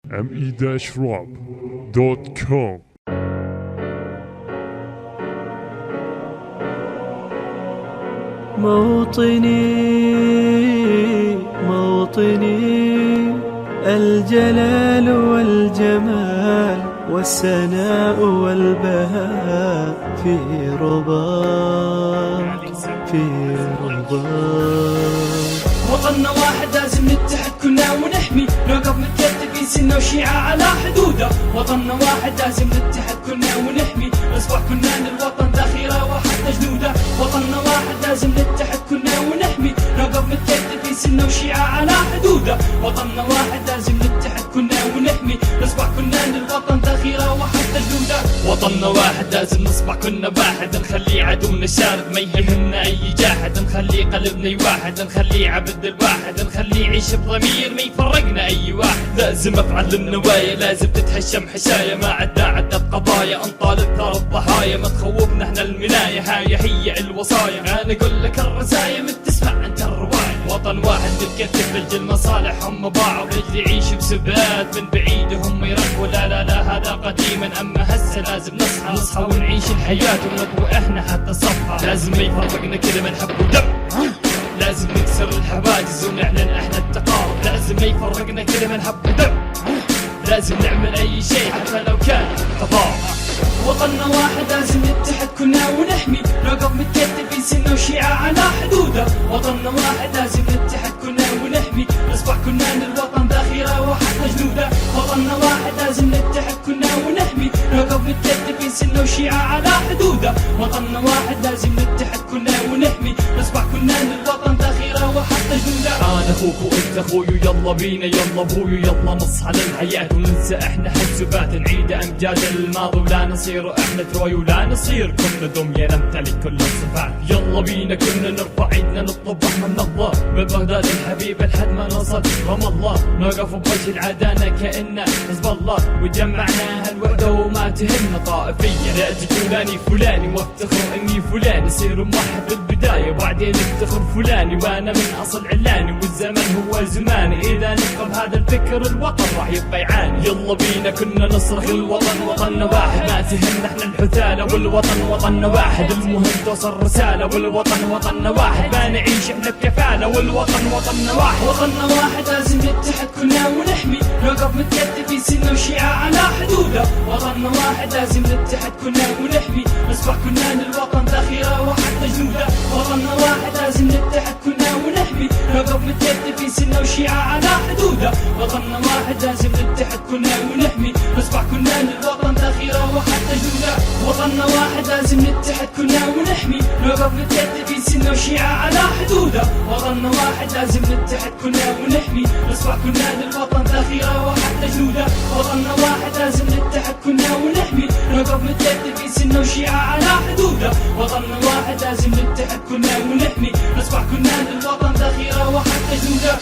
me-rap.com. موطني الجلال والجمال والسناء والبهاء في رباط وطننا واحد لازم نتحد كلنا ونحمي، نوقف متكتفين سنة وشيعة على حدوده. وطننا واحد لازم نتحد كلنا ونحمي، نصبح كلنا للوطن ذخيرة وحتى جنوده. وطننا واحد لازم نتحد كلنا ونحمي، نوقف متكتفين سنة وشيعة على حدوده. وطننا واحد لازم نتحد كلنا ونحمي، نصبح كلنا للوطن ذخيرة وحتى جنوده. وطننا واحد لازم نصبح كلنا واحد، نخلي عدونا شارد ما يهمنا اي جاحد، نخلي قلبنا واحد، نخلي عبد الواحد، نخليه يعيش بضمير ما يفرقنا اي واحد. لازم افعل النوايا، لازم تتهشم حشايا، ما عدت قضايا، انطال ثار الضحايا، ما تخوفنا احنا المنايا، هاي هي الوصايا. انا اقول لك الرزايا من تسمع انت الرواية. وطن واحد نتكتف لجل مصالح، هم باعوا لاجل يعيش بسبات، من بعيد هم يركبوا لا هذا قديما، اما هسه لازم نصحى ونعيش الحياة ونقوى احنا حتى صفحة. لازم ما يفرقنا كل من حب ودم، لازم نكسر الحواجز ونعلن احنا التقارب. لازم ما يفرقنا كل من حب ودم، لازم نعمل اي شيء حتى لو كان تضارب. وطننا واحد لازم نتحد كلنا ونحمي، نوقف متكتفين سنة وشيعة على حدوده. وطننا واحد لازم نتحد كلنا ونحمي، نصبح كلنا للوطن ذخيرة وحتى جنوده. وطننا واحد لازم نتحد كلنا ونحمي، نوقف متكتفين سنة وشيعة على حدوده. وطننا واحد لازم نتحد كلنا ونحمي، نصبح كلنا للوطن ذخيرة وحتى جنوده. انا اخوك وانت اخوي، يلا بينا يلا ابوي، يلا نصحى للحياة وننسى احنا حسبات، نعيد امجاد الماضي ولا نصير احنا تروي، ولا نصير كلنا دمية نمتلك كل الصفات. يلا بينا كلنا نرفع ايدنا نطلب رحمة من الله، ببغداد الحبيب لحد ما نوصل رام الله. نوقف بوجه العدانة كأننا حزب الله، وجمعنا هالوحدة وما تهمنا طائفية. نأتي فلاني وافتخر اني فلاني، يصير موحد بالبداية وبعدين افتخر فلاني، وانا من اصل علاني والزمن هو زماني. اذا نبقى بهذا الفكر الوطن راح يبقى يعاني. يلا بينا كنا نصرخ الوطن وطننا واحد، ما تهمنا احنا الحثالة والوطن وطننا واحد. المهم توصل رسالة والوطن وطننا واحد، ما نعيش احنا بكفالة والوطن وطننا واحد. وطننا واحد لازم نتحد كلنا ونحمي، نوقف متكتفين سنة وشيعة على حدوده. وطننا واحد لازم نتحد كلنا ونحمي، نصبح كلنا للوطن ذخيرة وحتى جنوده. وطننا واحد لازم نتحد كلنا ونحمي، نوقف متكتفين سنة وشيعة على حدوده. وطننا واحد لازم نتحد كلنا ونحمي، نصبح كلنا للوطن ذخيرة وحتى جنوده. وطننا واحد لازم نتحد كلنا ونحمي، نوقف متكتفين سنة وشيعة على حدوده. وطننا واحد لازم نتحد كلنا ونحمي، نصبح كلنا للوطن ذخيرة وحتى جنوده. وطننا واحد لازم نتحد كلنا ونحمي، نوقف متكتفين سنة وشيعة على حدوده. وطننا واحد لازم نتحد كلنا ونحمي، نصبح كلنا للوطن ذخيرة وحتى جنوده.